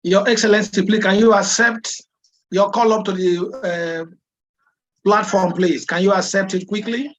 Your Excellency, please, can you accept your call up to the platform, please? Can you accept it quickly?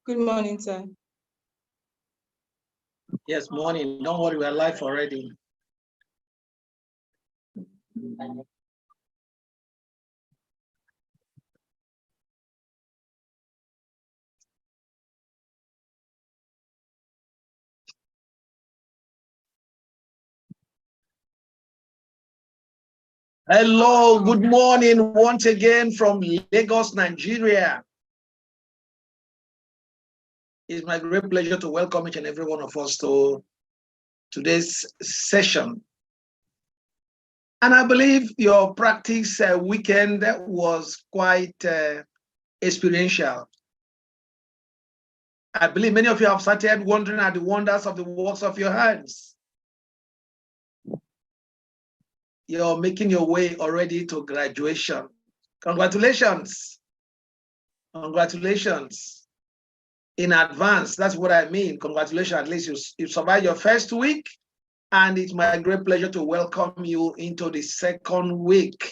Good morning, sir. Yes, morning. Don't worry, we're live already. Hello, good morning once again from Lagos, Nigeria. It's my great pleasure to welcome each and every one of us to today's session. And I believe your practice weekend was quite experiential. I believe many of you have started wondering at the wonders of the works of your hands. You're making your way already to graduation. Congratulations. Congratulations. In advance, that's what I mean. Congratulations, at least you survived your first week, and it's my great pleasure to welcome you into the second week.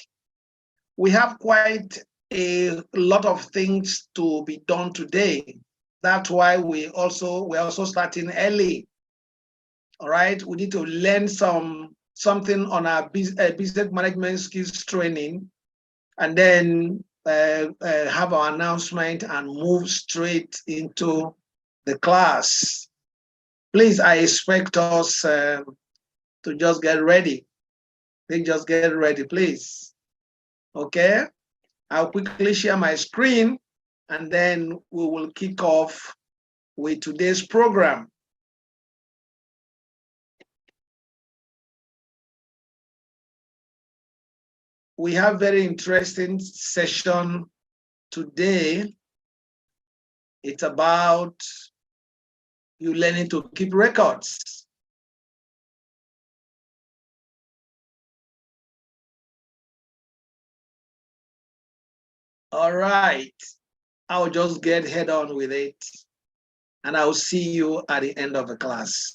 We have quite a lot of things to be done today. That's why we're also starting early. All right, we need to learn something on our business management skills training, and then have our announcement and move straight into the class. Please, I expect us to just get ready. Please just get ready, please. Okay, I'll quickly share my screen, and then we will kick off with today's program. We have very interesting session today. It's about you learning to keep records. All right, I'll just get head on with it, and I'll see you at the end of the class.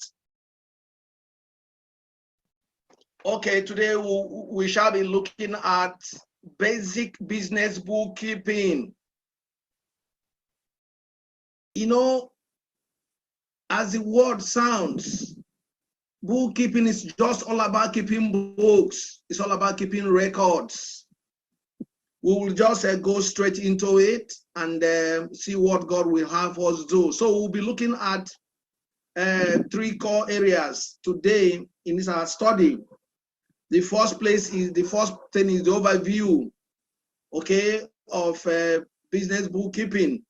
Okay, today we shall be looking at basic business bookkeeping. You know, as the word sounds, bookkeeping is just all about keeping books. It's all about keeping records. We will just go straight into it and see what God will have us do. So we'll be looking at three core areas today in this our study. The first thing is the overview, okay, of business bookkeeping.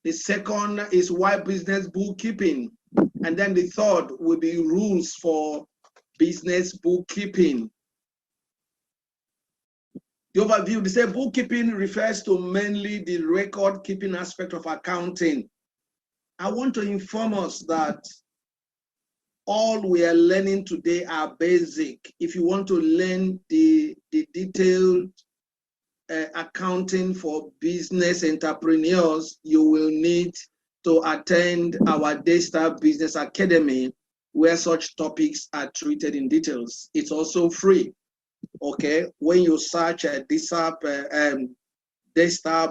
The second is why business bookkeeping. And then the third will be rules for business bookkeeping. The overview, they say bookkeeping refers to mainly the record keeping aspect of accounting. I want to inform us that all we are learning today are basic. If you want to learn the detailed accounting for business entrepreneurs, you will need to attend our Dsap Business Academy, where such topics are treated in details. It's also free. Okay, when you search Dsap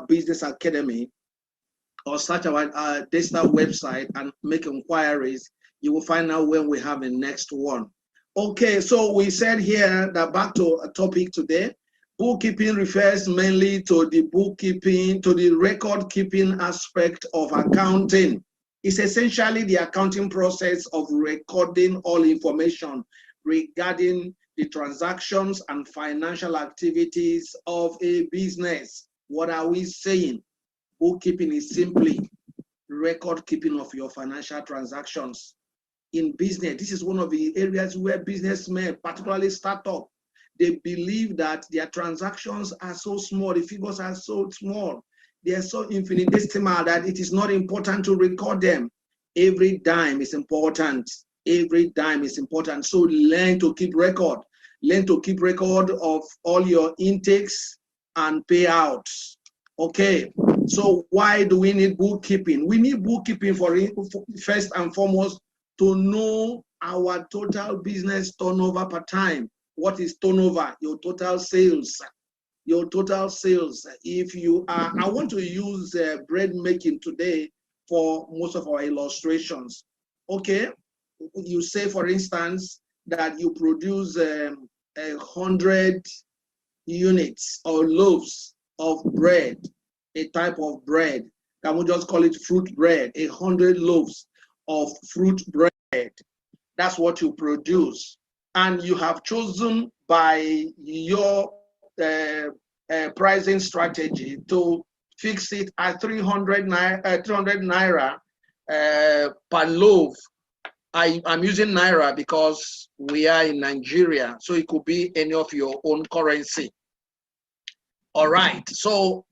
Business Academy, or search our Dsap website and make inquiries, you will find out when we have the next one. Okay, so we said here that back to a topic today. Bookkeeping refers mainly to the bookkeeping, to the record keeping aspect of accounting. It's essentially the accounting process of recording all information regarding the transactions and financial activities of a business. What are we saying? Bookkeeping is simply record keeping of your financial transactions. In business, this is one of the areas where businessmen, particularly startup, they believe that their transactions are so small, the figures are so small, they are so infinitesimal that it is not important to record them. Every dime is important. Every dime is important. So learn to keep record. Learn to keep record of all your intakes and payouts. Okay, so why do we need bookkeeping? We need bookkeeping for first and foremost to know our total business turnover per time. What is turnover? Your total sales. Your total sales. If you are, I want to use bread making today for most of our illustrations. Okay, you say, for instance, that you produce 100 units or loaves of bread, a type of bread. Can we just call it fruit bread? 100 loaves of fruit bread. That's what you produce. And you have chosen by your pricing strategy to fix it at 300 naira per loaf. I'm using naira because we are in Nigeria, so it could be any of your own currency. All right, so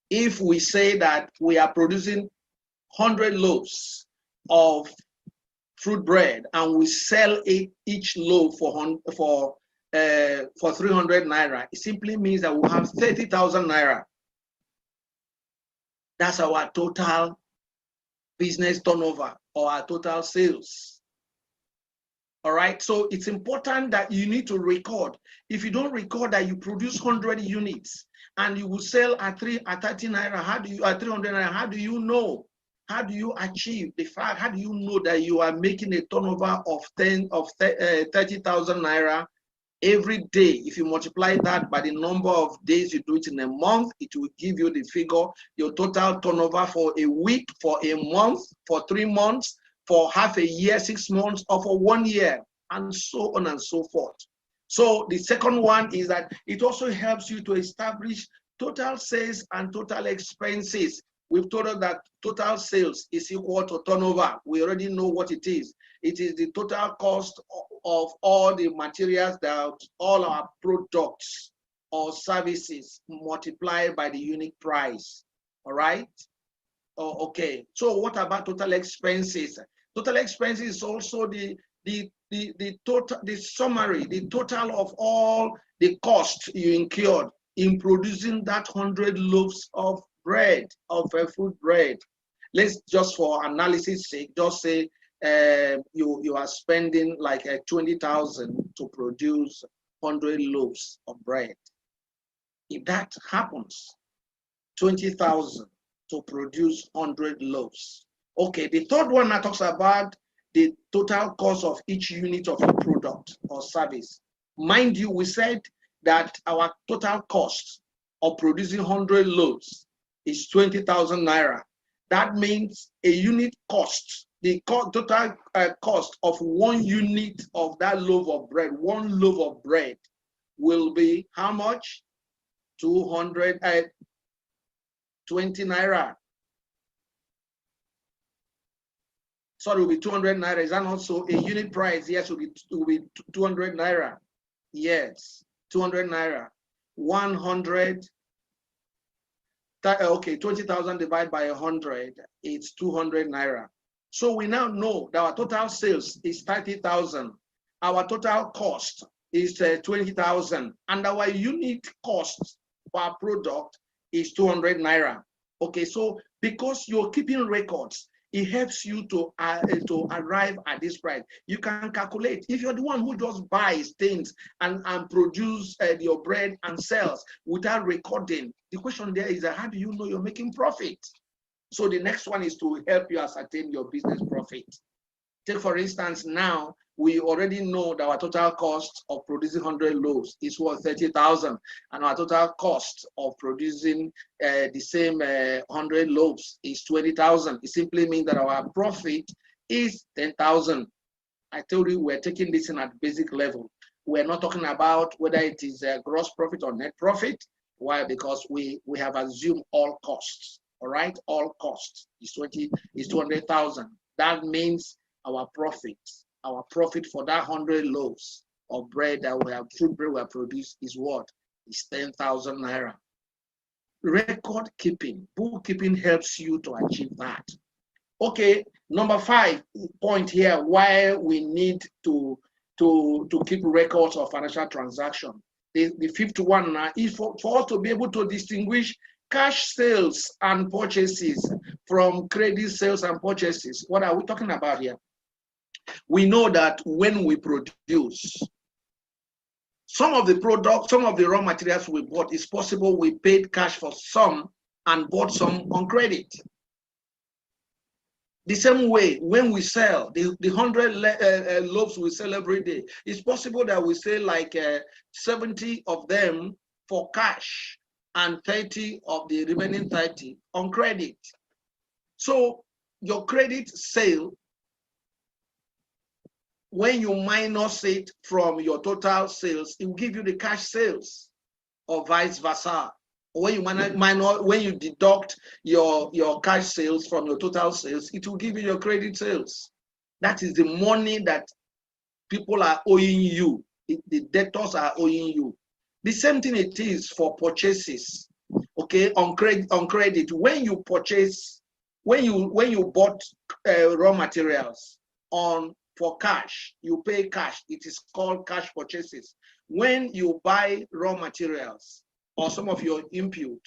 if we say that we are producing 100 loaves of fruit bread and we sell each loaf for 300 naira, it simply means that we have 30,000 naira. That's our total business turnover or our total sales. All right, so it's important that you need to record. If you don't record that you produce 100 units and you will sell at 30 naira, how do you, at 300 naira, how do you know? How do you achieve the fact? How do you know that you are making a turnover of 30,000 naira every day? If you multiply that by the number of days you do it in a month, it will give you the figure, your total turnover for a week, for a month, for 3 months, for half a year, 6 months, or for 1 year, and so on and so forth. So the second one is that it also helps you to establish total sales and total expenses. We've told us that total sales is equal to turnover. We already know what it is. It is the total cost of all the materials that all our products or services multiplied by the unit price. All right? Oh, okay. So what about total expenses? Total expenses is also the total, the summary, the total of all the costs you incurred in producing that 100 loaves of bread, of fruit bread. Let's just for analysis sake, just say you are spending like 20,000 to produce 100 loaves of bread. If that happens, 20,000 to produce 100 loaves. Okay, the third one that talks about the total cost of each unit of your product or service. Mind you, we said that our total cost of producing 100 loaves is 20,000 naira. That means a unit cost, the total cost of 1 unit of that loaf of bread, 1 loaf of bread will be how much? 220 naira. So it will be 200 naira. Is that not so? A unit price, yes, will be 200 naira. Yes, 200 naira. 100. Okay, 20,000 divided by 100, it's 200 naira. So we now know that our total sales is 30,000. Our total cost is 20,000. And our unit cost per product is 200 naira. Okay, so because you're keeping records, it helps you to arrive at this price. You can calculate. If you're the one who just buys things and produce your bread and sells without recording, the question there is how do you know you're making profit? So the next one is to help you ascertain your business profit. Take for instance, now we already know that our total cost of producing 100 loaves is worth 30,000, and our total cost of producing the same 100 loaves is 20,000. It simply means that our profit is 10,000. I told you we're taking this in at basic level. We're not talking about whether it is a gross profit or net profit. Why? Because we have assumed all costs. All right, all costs is 200,000. That means our profit for that 100 loaves of bread that we have, fruit bread we have produced, is what? Is 10,000 naira. Record keeping, bookkeeping helps you to achieve that. Okay, number 5 point here, why we need to keep records of financial transaction. The 5th one now is for us to be able to distinguish cash sales and purchases from credit sales and purchases. What are we talking about here? We know that when we produce, some of the products, some of the raw materials we bought, it's possible we paid cash for some and bought some on credit. The same way, when we sell the 100 loaves we sell every day, it's possible that we sell like 70 of them for cash and 30 of the remaining 30 on credit. So your credit sale, when you minus it from your total sales, it will give you the cash sales, or vice versa. When you when you deduct your cash sales from your total sales, it will give you your credit sales. That is the money that people are owing you. The debtors are owing you. The same thing it is for purchases. Okay, on credit, when you purchase, when you bought raw materials for cash, you pay cash. It is called cash purchases. When you buy raw materials or some of your input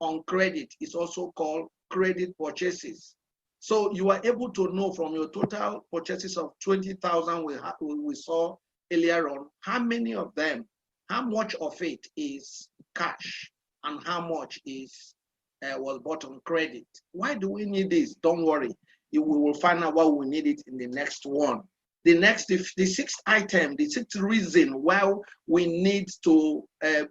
on credit, it's also called credit purchases. So you are able to know from your total purchases of 20,000 we saw earlier on, how many of them, how much of it is cash and how much is was bought on credit. Why do we need this? Don't worry, we will find out why we need it in the next one. The 6th item, the 6th reason why we need to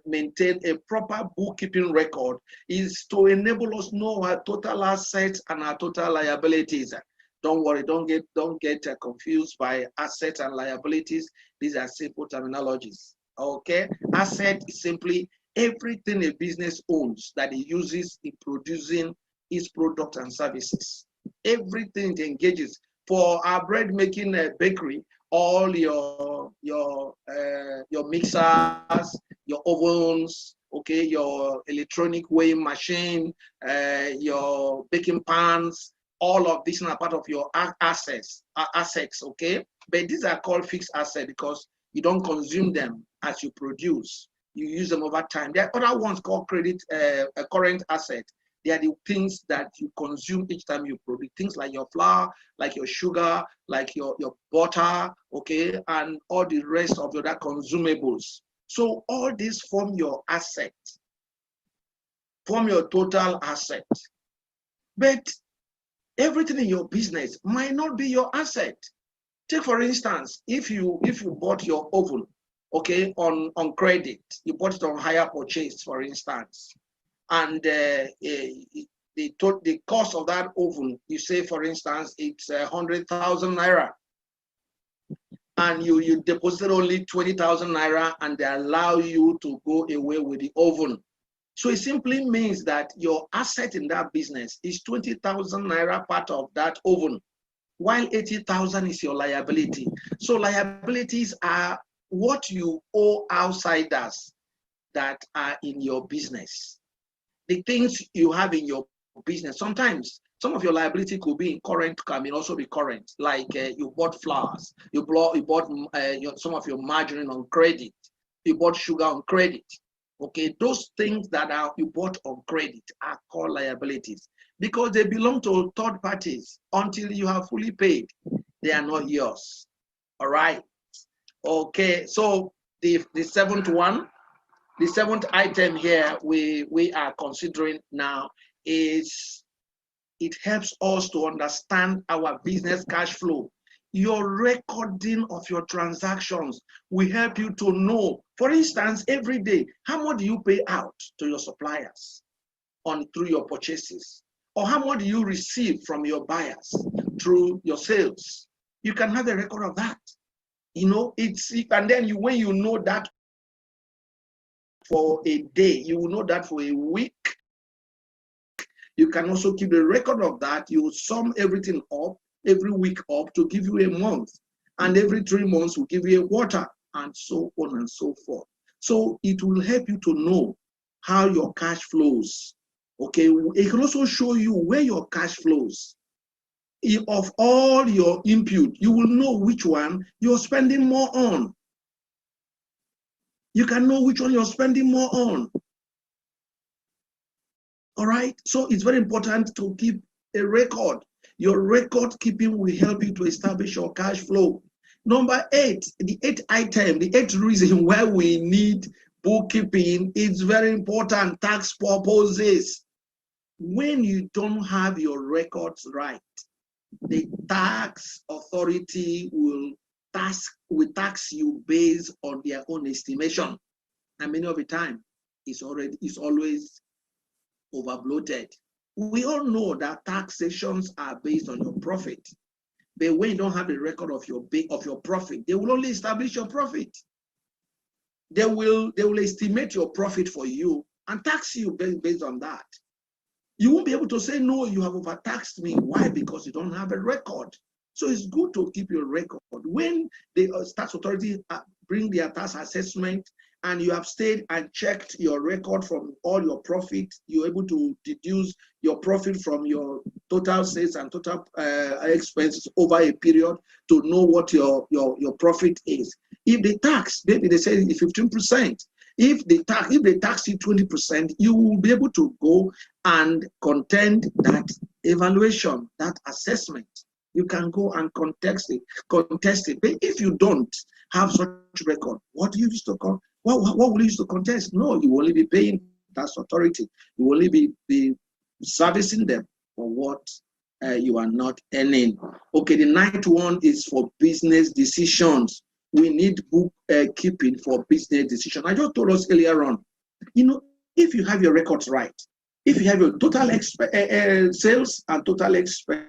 maintain a proper bookkeeping record is to enable us know our total assets and our total liabilities. Don't worry, don't get confused by assets and liabilities. These are simple terminologies. Okay, asset is simply everything a business owns that it uses in producing its products and services. Everything it engages. For our bread making bakery, all your mixers, your ovens, okay, your electronic weighing machine, your baking pans, all of these are part of your assets, okay? But these are called fixed assets because you don't consume them as you produce. You use them over time. There are other ones called current asset. They are the things that you consume each time you produce. Things like your flour, like your sugar, like your butter, okay, and all the rest of your other consumables. So all these form your asset, form your total asset. But everything in your business might not be your asset. Take for instance, if you bought your oven, okay, on credit, you bought it on hire purchase, for instance, and the cost of that oven, you say, for instance, it's 100,000 naira, and you deposit only 20,000 naira, and they allow you to go away with the oven. So it simply means that your asset in that business is 20,000 naira part of that oven, while 80,000 is your liability. So liabilities are what you owe outsiders that are in your business. The things you have in your business. Sometimes Some of your liability could be in current, can also be current, like you bought flowers, you bought some of your margarine on credit, you bought sugar on credit. Okay, those things that you bought on credit are called liabilities because they belong to third parties. Until you have fully paid, they are not yours. All right. Okay, so the seventh one, the seventh item here we are considering now is it helps us to understand our business cash flow. Your recording of your transactions will help you to know, for instance, every day, how much do you pay out to your suppliers through your purchases? Or how much do you receive from your buyers through your sales? You can have a record of that. You know, and then when you know that for a day, you will know that for a week. You can also keep a record of that. You sum everything up, every week up to give you a month. And every 3 months will give you a quarter, and so on and so forth. So it will help you to know how your cash flows. Okay, it can also show you where your cash flows. Of all your input, you will know which one you're spending more on. You can know which one you're spending more on. All right, so it's very important to keep a record. Your record keeping will help you to establish your cash flow. Number 8, the 8th item, the 8th reason why we need bookkeeping is very important: tax purposes. When you don't have your records right, the tax authority will tax you based on their own estimation, and many of the time it's always overbloated. We all know that taxations are based on your profit, but when you don't have a record of your profit, they will only establish your profit. They will estimate your profit for you and tax you based on that. You won't be able to say, no, you have overtaxed me. Why? Because you don't have a record. So it's good to keep your record. When the tax authority bring their tax assessment and you have stayed and checked your record from all your profit, you're able to deduce your profit from your total sales and total expenses over a period to know what your profit is. If the tax, maybe they say 15%, if they tax you 20%, you will be able to go and contend that evaluation, that assessment. You can go and contest it. But if you don't have such record, what do you use to what will you use to contest? No, you will only be paying tax authority. You will only be servicing them for what you are not earning. Okay, the 9th one is for business decisions. We need bookkeeping for business decision. I just told us earlier on, you know, if you have your records right, if you have your total sales and total expense,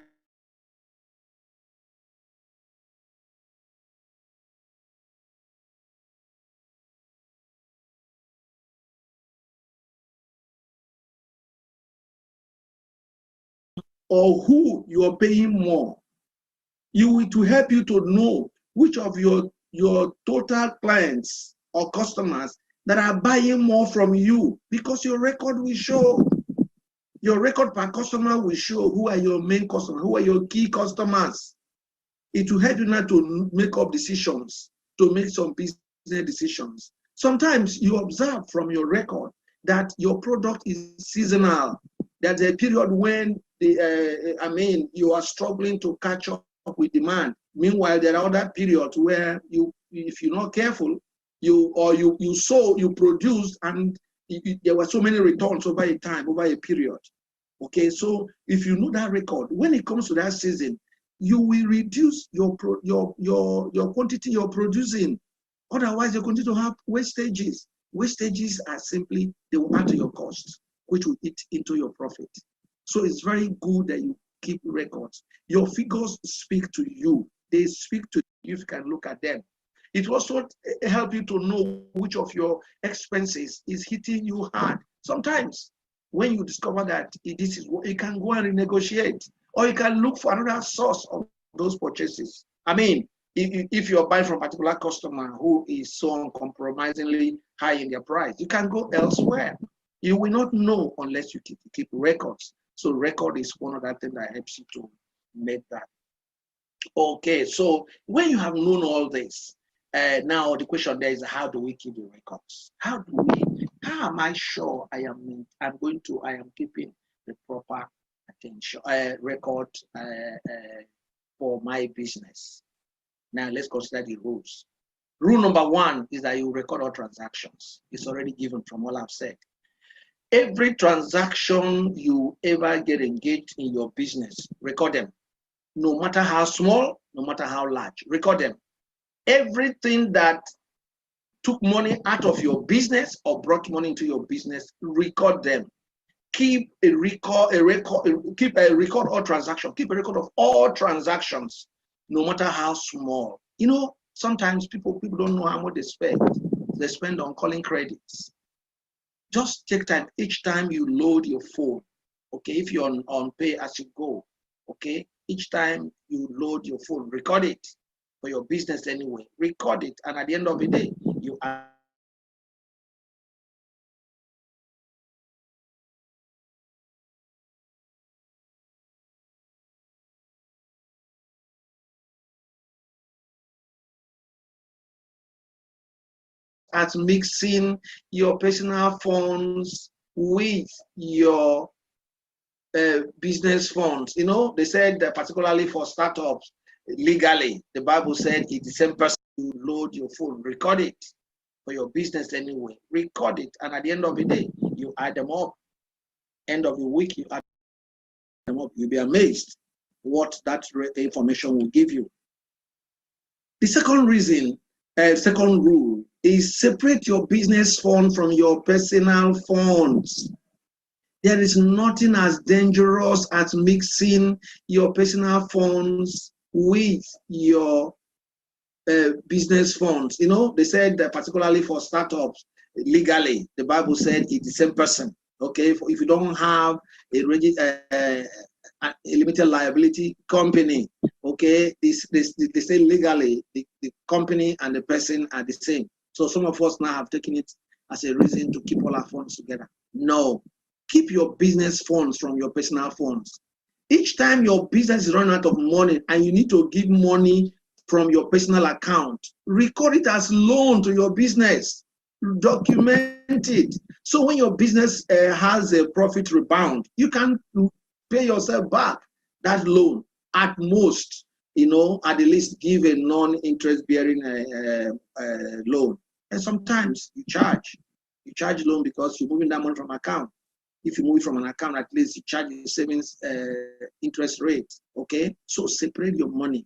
or who you are paying more, it will help you to know which of your total clients or customers that are buying more from you, because your record will show. Your record per customer will show who are your main customers, who are your key customers. It will help you now to make up decisions, to make some business decisions. Sometimes you observe from your record that your product is seasonal. There's a period when you are struggling to catch up with demand. Meanwhile, there are other periods where if you're not careful, you produced, and there were so many returns over a period. Okay, so if you know that record, when it comes to that season, you will reduce your quantity you're producing. Otherwise, you continue to have wastages. Wastages are simply, they will add to your cost, which will eat into your profit. So it's very good that you keep records. Your figures speak to you. They speak to you if you can look at them. It will also help you to know which of your expenses is hitting you hard. Sometimes, when you discover that this is what you can go and renegotiate, or you can look for another source of those purchases. I mean, if you're buying from a particular customer who is so uncompromisingly high in their price, you can go elsewhere. You will not know unless you keep records. So record is one of that thing that helps you to make that. Okay, so when you have known all this, now the question there is, how do we keep the records? How am I sure I am keeping the proper attention record for my business? Now let's consider the rules. Rule number 1 is that you record all transactions. It's already given from all I've said. Every transaction you ever get engaged in your business, record them. No matter how small, no matter how large, record them. Everything that took money out of your business or brought money into your business, record them. Keep a record all transactions. Keep a record of all transactions, no matter how small. You know, sometimes people don't know how much they spend. They spend on calling credits. Just take time each time you load your phone. Okay, if you're on pay as you go. Okay, each time you load your phone, record it for your business anyway. Record it, and at the end of the day, you add at mixing your personal funds with your business funds. You know, they said that particularly for startups, legally, the Bible said it's the same person you load your phone, record it for your business anyway. Record it, and at the end of the day, you add them up. End of the week, you add them up. You'll be amazed what that information will give you. The second reason, second rule is separate your business fund from your personal funds. There is nothing as dangerous as mixing your personal funds with your business funds. You know, they said that particularly for startups, legally, the Bible said it's the same person. Okay, if you don't have a limited liability company, okay, they say legally the company and the person are the same. So some of us now have taken it as a reason to keep all our funds together. No, keep your business funds from your personal funds. Each time your business is running out of money and you need to give money from your personal account, record it as loan to your business. Document it. So when your business has a profit rebound, you can pay yourself back that loan at most. You know, at the least give a non-interest bearing loan. And sometimes you charge loan because you're moving that money from account. If you move it from an account, at least you charge the savings interest rate. Okay, so separate your money.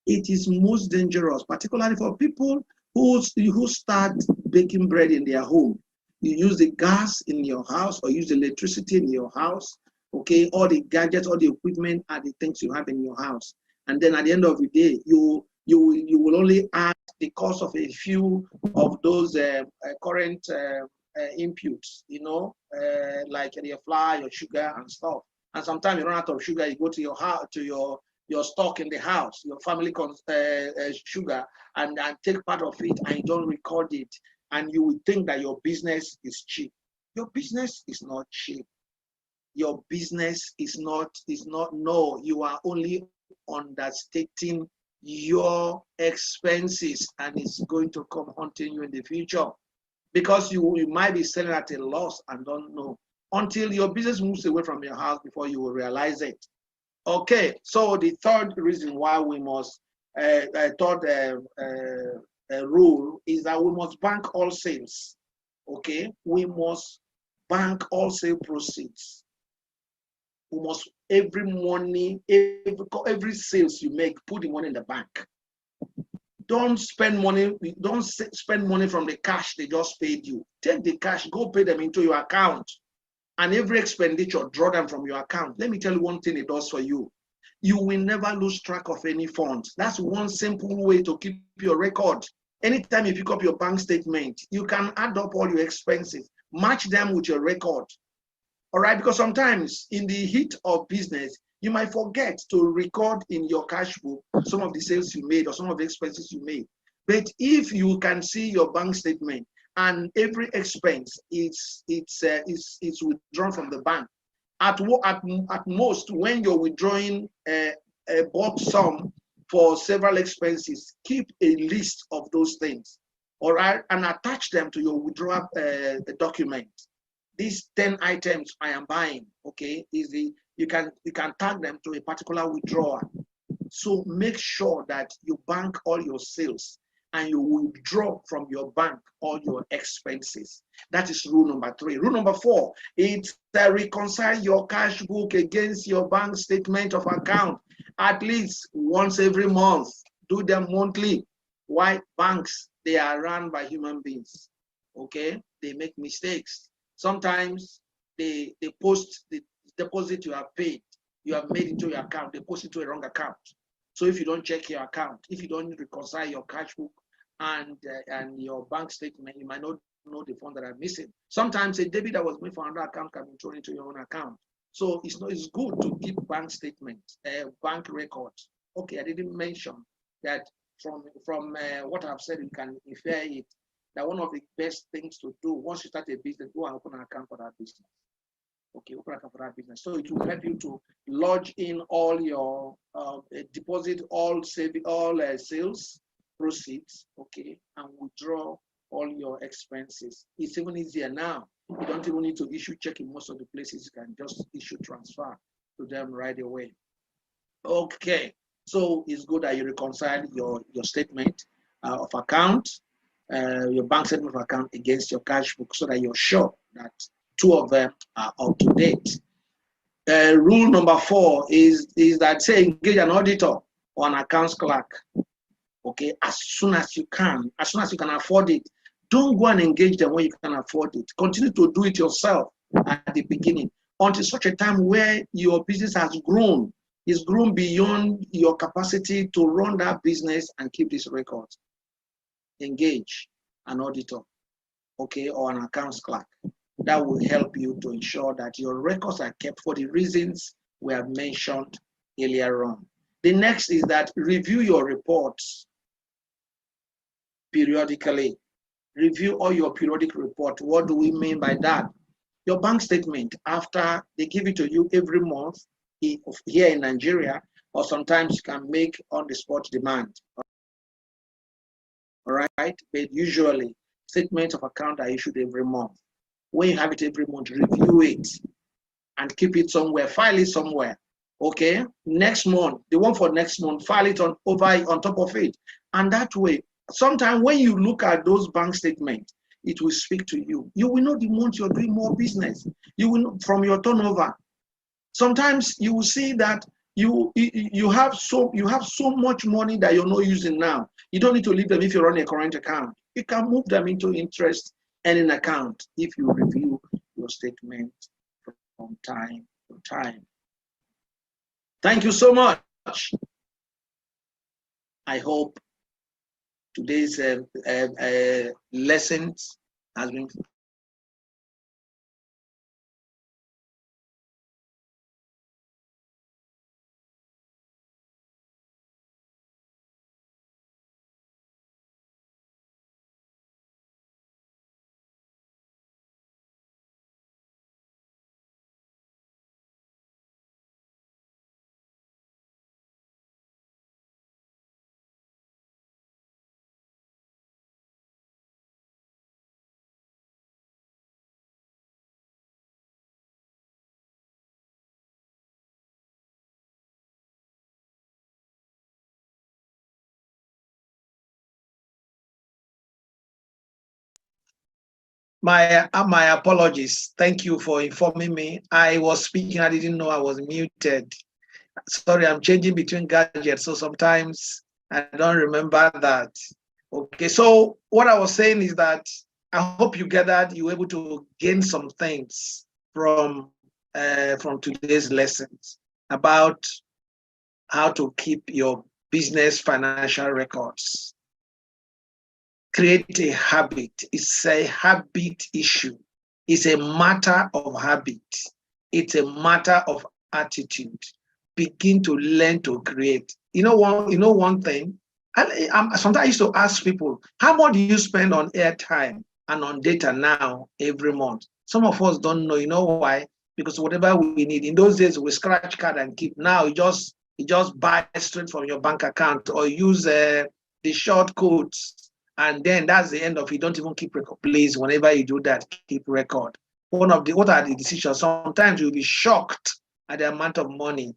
It is most dangerous, particularly for people who start baking bread in their home. You use the gas in your house or use the electricity in your house. Okay, all the gadgets, all the equipment are the things you have in your house. And then at the end of the day, you will only add the cost of a few of those current inputs, you know, like your flour, your sugar, and stuff. And sometimes you run out of sugar, you go to your house, to your stock in the house, your family sugar, and take part of it, and you don't record it, and you would think that your business is cheap. Your business is not cheap. Your business is not. No, you are only understating your expenses, and it's going to come haunting you in the future, because you might be selling at a loss and don't know until your business moves away from your house before you will realize it. Okay, so the third reason why we must, third rule is that we must bank all sales. Okay, we must bank all sale proceeds. We must every sales you make, put the money in the bank. Don't spend money. Don't spend money from the cash they just paid you. Take the cash, go pay them into your account, and every expenditure, draw them from your account. Let me tell you one thing it does for you. You will never lose track of any funds. That's one simple way to keep your record. Anytime you pick up your bank statement, you can add up all your expenses, match them with your record. All right, because sometimes in the heat of business, you might forget to record in your cash book some of the sales you made or some of the expenses you made. But if you can see your bank statement and every expense is withdrawn from the bank, At most, when you're withdrawing a bulk sum for several expenses, keep a list of those things, all right, and attach them to your withdrawal document. These 10 items I am buying, okay, you can tag them to a particular withdrawal. So make sure that you bank all your sales and you withdraw from your bank all your expenses. That is rule number 3. Rule number 4, it's reconcile your cash book against your bank statement of account at least once every month. Do them monthly. Why? Banks, they are run by human beings. Okay, they make mistakes. Sometimes they post the deposit you have paid, you have made into your account, they post it to a wrong account. So if you don't check your account, if you don't reconcile your cash book and your bank statement, you might not know the funds that are missing. Sometimes a debit that was made for another account can be thrown into your own account. So it's good to keep bank statements, bank records. Okay, I didn't mention that from what I've said, you can infer it that one of the best things to do once you start a business, go and open an account for that business. Okay, open account for that business. So it will help you to lodge in all your deposit, all saving, all sales proceeds, okay, and withdraw all your expenses. It's even easier now. You don't even need to issue check in most of the places. You can just issue transfer to them right away. Okay, so it's good that you reconcile your statement of account, your bank statement of account against your cash book so that you're sure that 2 of them are up to date. Rule number 4 is that, say, engage an auditor or an accounts clerk. Okay, as soon as you can afford it. Don't go and engage them when you can afford it. Continue to do it yourself at the beginning until such a time where your business has grown. It's grown beyond your capacity to run that business and keep this record. Engage an auditor, okay, or an accounts clerk. That will help you to ensure that your records are kept for the reasons we have mentioned earlier on. The next is that review your reports periodically. Review all your periodic report. What do we mean by that? Your bank statement, after they give it to you every month here in Nigeria, or sometimes you can make on-the-spot demand. All right, but usually statements of account are issued every month. When you have it every month, review it and keep it somewhere, file it somewhere. Okay, next month, the one for next month, file it on top of it. And that way, sometimes when you look at those bank statements, it will speak to you. You will know the month you're doing more business. You will know from your turnover. Sometimes you will see that you have so much money that you're not using now. You don't need to leave them if you run a current account. You can move them into interest earning account if you review your statement from time to time. Thank you so much. I hope today's lessons has been my apologies. Thank you for informing me. I was speaking, I didn't know I was muted. Sorry, I'm changing between gadgets, so sometimes I don't remember that. Okay, so what I was saying is that I hope you gathered, you were able to gain some things from today's lessons about how to keep your business financial records. Create a habit. It's a habit issue. It's a matter of habit. It's a matter of attitude. Begin to learn to create. You know one thing. Sometimes I used to ask people, how much do you spend on airtime and on data now every month? Some of us don't know. You know why? because whatever we need, in those days we scratch card and keep. Now you just buy straight from your bank account, or use the short codes, and then that's the end of it. Don't even keep record. Please, whenever you do that, keep record. What are the decisions? Sometimes you'll be shocked at the amount of money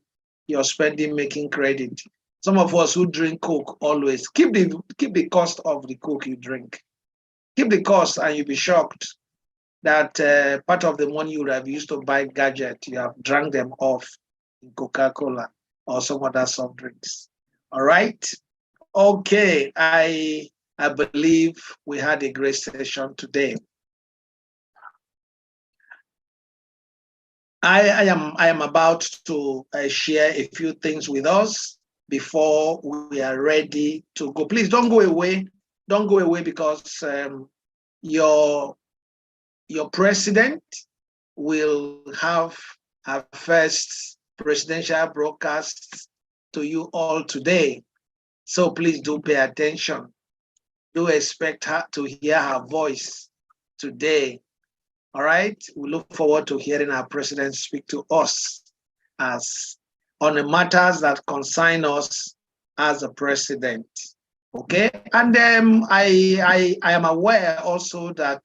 you're spending making credit. Some of us who drink Coke always keep the cost of the Coke you drink. Keep the cost, and you'll be shocked that part of the money you would have used to buy gadget, you have drank them off in Coca-Cola or some other soft drinks. All right. Okay. I believe we had a great session today. I am about to share a few things with us before we are ready to go. Please don't go away. Don't go away, because your president will have her first presidential broadcast to you all today. So please do pay attention. Do expect her to hear her voice today. All right. We look forward to hearing our president speak to us as on the matters that concern us as a president. Okay. And I am aware also that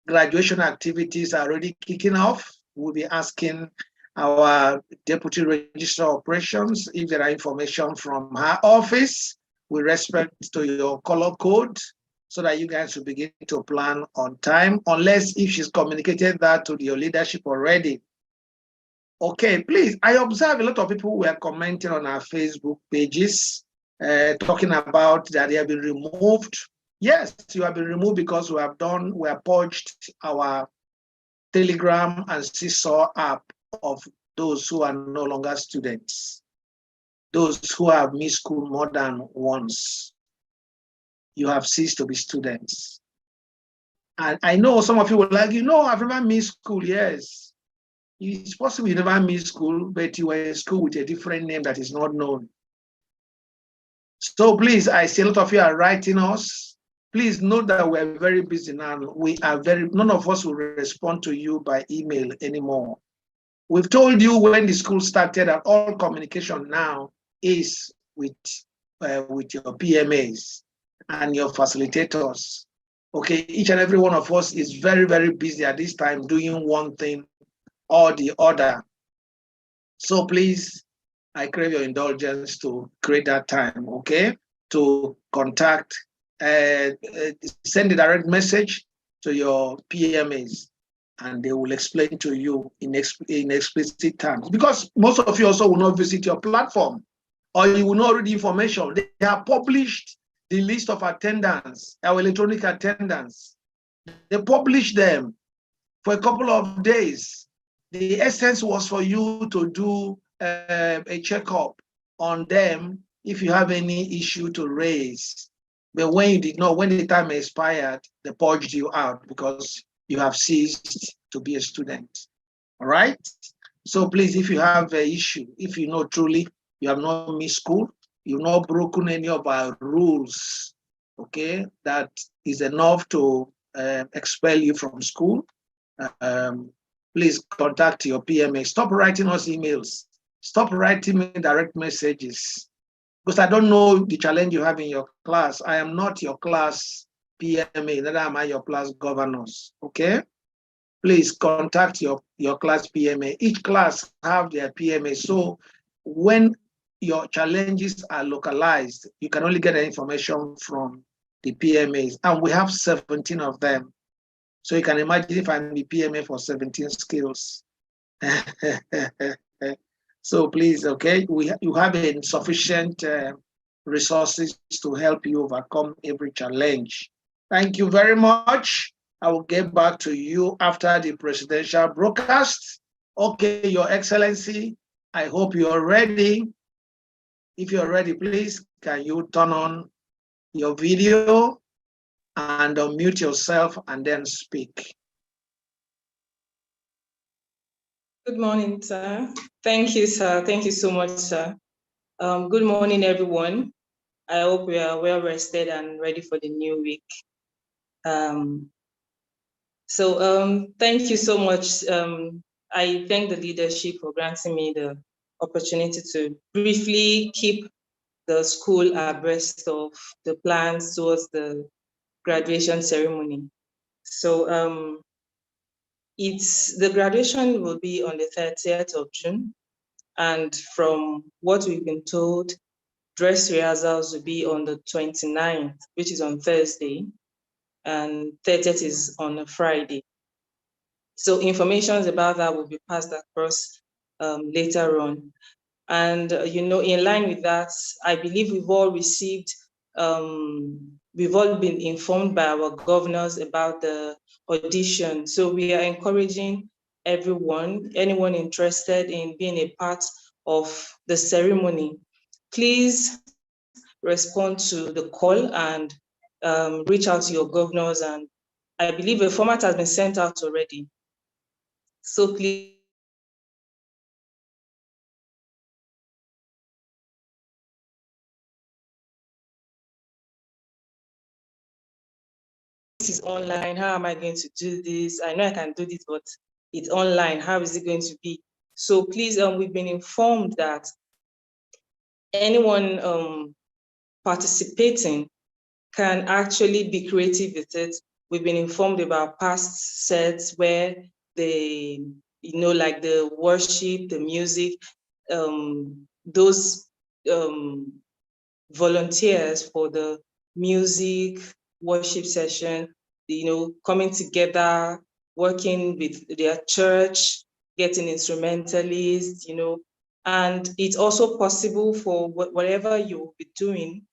graduation activities are already kicking off. We'll be asking our Deputy Registrar of Operations if there are information from her office with respect to your color code, so that you guys will begin to plan on time, unless if she's communicated that to your leadership already. Okay, please. I observe a lot of people were commenting on our Facebook pages, talking about that they have been removed. Yes, you have been removed because we have purged our Telegram and Seesaw app of those who are no longer students, those who have missed school more than once. You have ceased to be students. And I know some of you will like, I've never missed school. Yes, it's possible you never missed school, but you were in school with a different name that is not known. So please, I see a lot of you are writing us. Please note that we're very busy now. None of us will respond to you by email anymore. We've told you when the school started that all communication now is with your PMAs and your facilitators. Okay, each and every one of us is very, very busy at this time doing one thing or the other. So please, I crave your indulgence to create that time, okay? To contact, send a direct message to your PMAs, and they will explain to you in explicit terms. Because most of you also will not visit your platform, or you will not read the information. They have published the list of attendance, our electronic attendance. They published them for a couple of days. The essence was for you to do a checkup on them if you have any issue to raise. But when you did not, when the time expired, they purged you out because you have ceased to be a student. All right? So please, if you have an issue, if you know truly you have not missed school, you've not broken any of our rules, okay, that is enough to expel you from school, please contact your PMA. Stop writing us emails. Stop writing me direct messages, because I don't know the challenge you have in your class. I am not your class PMA, neither am I your class governors, okay? Please contact your class PMA. Each class have their PMA. So when your challenges are localized, you can only get the information from the PMAs. And we have 17 of them. So you can imagine if I'm the PMA for 17 skills. So please, okay, you have insufficient resources to help you overcome every challenge. Thank you very much. I will get back to you after the presidential broadcast. Okay, Your Excellency, I hope you're ready. If you're ready, please, can you turn on your video and unmute yourself and then speak? Good morning, sir. Thank you, sir. Thank you so much, sir. Good morning, everyone. I hope we are well rested and ready for the new week. Thank you so much, I thank the leadership for granting me the opportunity to briefly keep the school abreast of the plans towards the graduation ceremony. So the graduation will be on the 30th of June. And from what we've been told, dress rehearsals will be on the 29th, which is on Thursday, and 30th is on a Friday. So information about that will be passed across later on. And, in line with that, I believe we've all received, we've all been informed by our governors about the audition. So we are encouraging anyone interested in being a part of the ceremony, please respond to the call and reach out to your governors. And I believe a format has been sent out already. So please, this is online. How am I going to do this? I know I can do this, but it's online. How is it going to be? So please, we've been informed that anyone participating can actually be creative with it. We've been informed about past sets where they, like the worship, the music, those volunteers for the music worship session, coming together, working with their church, getting instrumentalists, and it's also possible for whatever you'll be doing,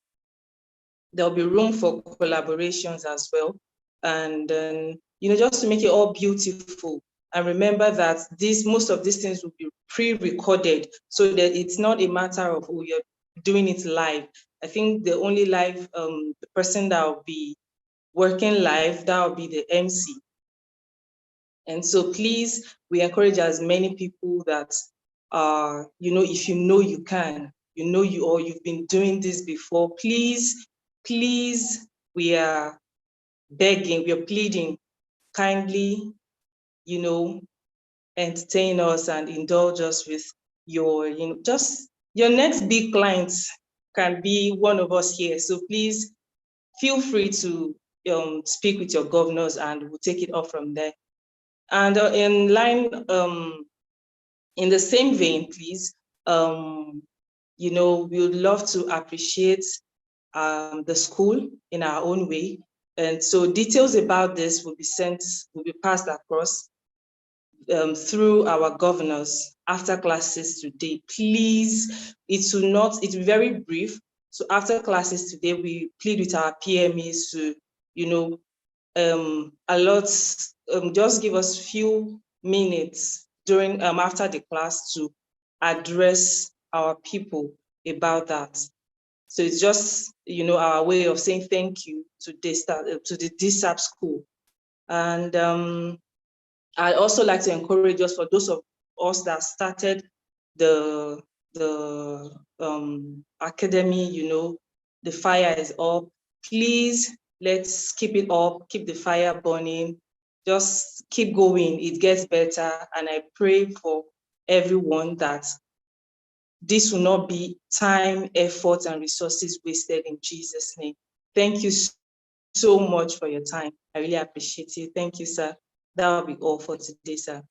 there'll be room for collaborations as well. And then, just to make it all beautiful. And remember that most of these things will be pre-recorded, so that it's not a matter of, oh, you're doing it live. I think the only live the person that will be working live, that will be the MC. And so please, we encourage as many people that if you can, or you've been doing this before, please, we are begging, we are pleading, kindly, entertain us and indulge us with your, just your next big clients can be one of us here. So please feel free to speak with your governors and we'll take it off from there. And in the same vein, please, we would love to appreciate the school in our own way. And so details about this will be passed across through our governors after classes today. Please, it will be very brief. So after classes today, we plead with our PMEs to, just give us few minutes during after the class to address our people about that. So it's just, our way of saying thank you to the Dsap school. And I'd also like to encourage us, for those of us that started the academy, the fire is up. Please, let's keep it up, keep the fire burning, just keep going, it gets better. And I pray for everyone that this will not be time, effort, and resources wasted in Jesus' name. Thank you so much for your time. I really appreciate it. Thank you, sir. That will be all for today, sir.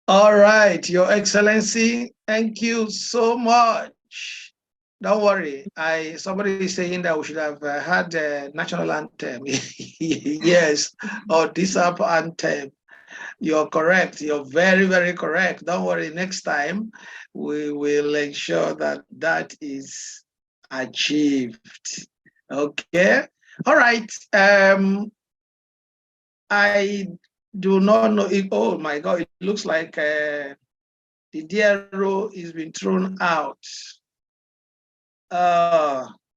All right, Your Excellency, thank you so much. Don't worry, somebody is saying that we should have had a national anthem. Yes, or Dsap anthem. You're correct. You're very, very correct. Don't worry, next time we will ensure that that is achieved. Okay. All right. I do not know it. Oh my God, it looks like the DRO is being thrown out.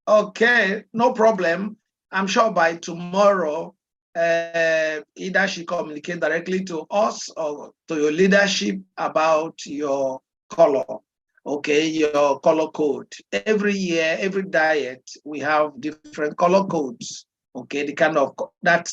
Okay, no problem. I'm sure by tomorrow, either she communicate directly to us or to your leadership about your color. Okay, your color code. Every year, every diet, we have different color codes. Okay, the kind of that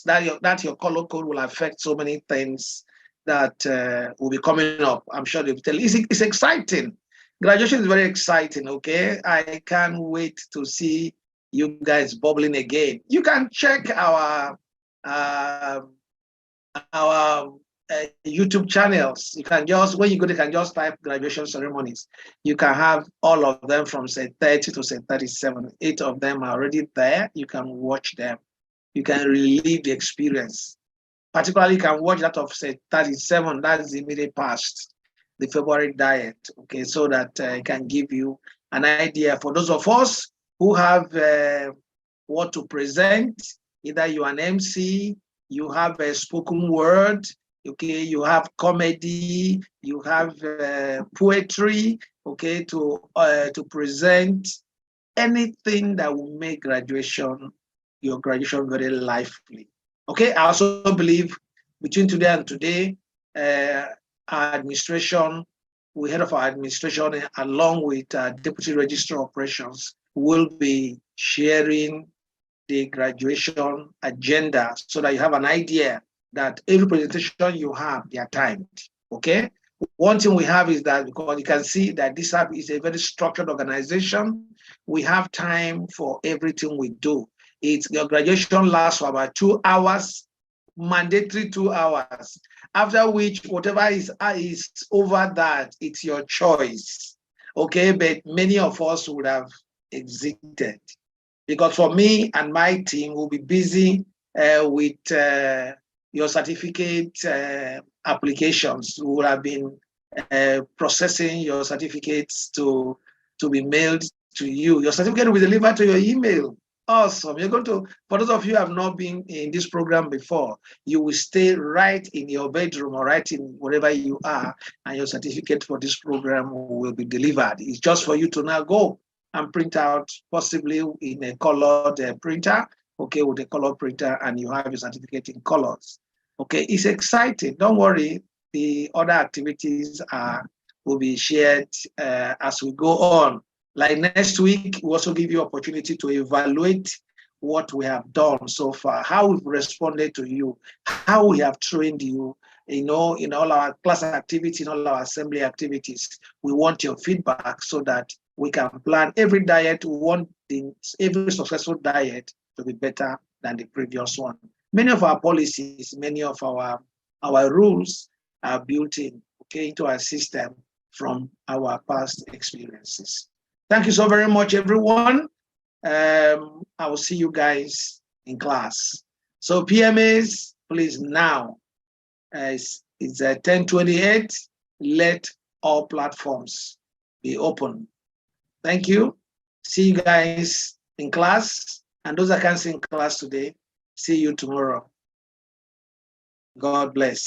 your color code will affect so many things that will be coming up. I'm sure they'll tell you. It's exciting. Graduation is very exciting, okay? I can't wait to see you guys bubbling again. You can check our YouTube channels. You can just, when you go, you can just type graduation ceremonies. You can have all of them from say 30 to say 37. 8 of them are already there. You can watch them. You can relive the experience. Particularly, you can watch that of say 37, that's the immediate past, the February diet, okay, so that it can give you an idea for those of us who have what to present. Either you're an MC, you have a spoken word, okay, you have comedy, you have poetry, okay, to present anything that will make your graduation very lively. Okay, I also believe between today and today, our administration, we head of our administration, along with Deputy Registrar Operations, will be sharing the graduation agenda so that you have an idea that every presentation you have, they are timed. Okay. One thing we have is that, because you can see that Dsap is a very structured organization, we have time for everything we do. Your graduation lasts for about 2 hours, mandatory 2 hours. After which, whatever is over that, it's your choice. Okay, but many of us would have exited. Because for me and my team, we'll be busy with your certificate applications. We would have been processing your certificates to be mailed to you. Your certificate will be delivered to your email. Awesome. You're going to, for those of you who have not been in this program before, you will stay right in your bedroom or right in wherever you are, and your certificate for this program will be delivered. It's just for you to now go and print out, possibly in a colored printer, okay, with a color printer, and you have your certificate in colors. Okay, it's exciting. Don't worry. The other activities will be shared as we go on. Like next week, we also give you opportunity to evaluate what we have done so far, how we've responded to you, how we have trained you, in all our class activities, in all our assembly activities. We want your feedback so that we can plan every diet. We want every successful diet to be better than the previous one. Many of our policies, many of our rules are built into our system from our past experiences. Thank you so very much, everyone. I will see you guys in class. So PMAs, please now, it's 10:28. Let all platforms be open. Thank you. See you guys in class. And those that can't see in class today, see you tomorrow. God bless.